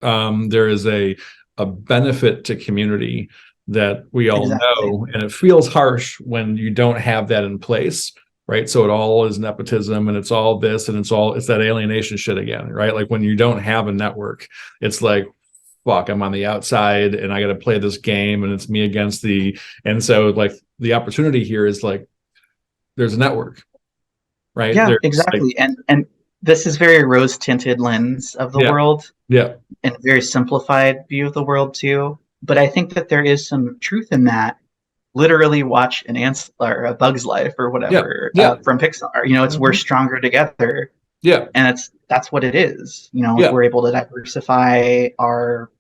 There is a benefit to community that we all Exactly. know, and it feels harsh when you don't have that in place, right? So it all is nepotism, and it's all this, and it's that alienation shit again, right? Like when you don't have a network, it's like, fuck, I'm on the outside and I got to play this game, and it's me against the. And so like the opportunity here is like there's a network, right? Yeah, There's like, exactly. And this is very rose tinted lens of the yeah, world yeah, and a very simplified view of the world too. But I think that there is some truth in that. Literally watch an ants or a Bug's Life or yeah, whatever yeah, from Pixar. You know, it's we're mhm, stronger together, yeah, and that's what it is. You know, yeah, we're able to diversify our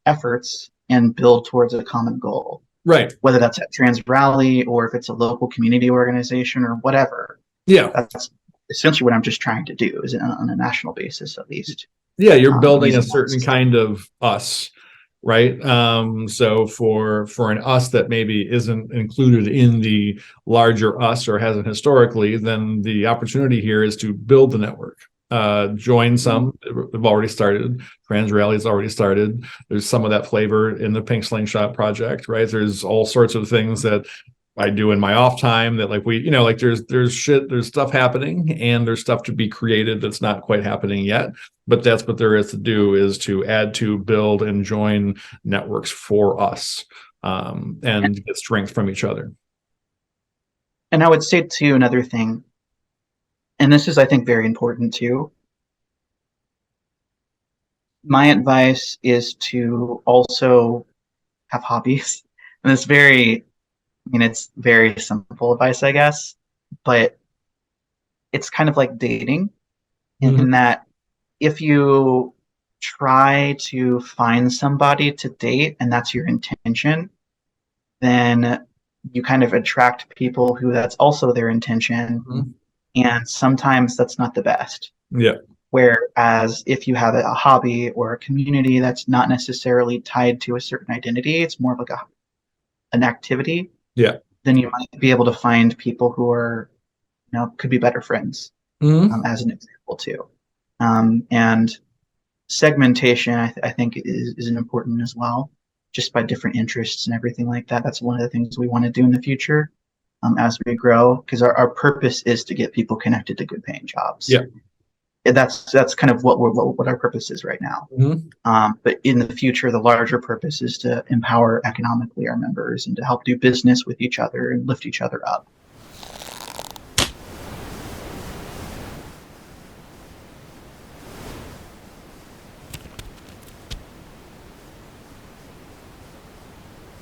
efforts and build towards a common goal, right, whether that's at Trans Rally or if it's a local community organization or whatever. yeah. That's essentially what I'm just trying to do, is on a national basis at least, Yeah, you're building a using that certain system. kind of us, right? So for an us that maybe isn't included in the larger us or hasn't historically, then the opportunity here is to build the network. Join Mhm. some. We've already started. Trans Rally's already started. There's some of that flavor in the Pink Slingshot project, right? There's all sorts of things that I do in my off time that like we, like there's stuff happening, and there's stuff to be created that's not quite happening yet. But that's what there is to do, is to add to, build, and join networks for us, and get strength from each other. And I would say too, another thing, and this is I think very important too. My advice is to also have hobbies. And it's very, I mean, it's very simple advice, I guess, but it's kind of like dating in Mm-hmm. that if you try to find somebody to date and that's your intention, then you kind of attract people who that's also their intention. Mm-hmm. And sometimes that's not the best. Yeah, Whereas if you have a hobby or a community that's not necessarily tied to a certain identity, it's more of like an activity, yeah. then you might be able to find people who are, could be better friends, Mm-hmm. as an example too. And segmentation, I think, is an important as well, just by different interests and everything like that. That's one of the things we want to do in the future, as we grow, because our purpose is to get people connected to good paying jobs. Yeah. That's kind of what our purpose is right now. Mm-hmm. But in the future, the larger purpose is to empower economically our members and to help do business with each other and lift each other up.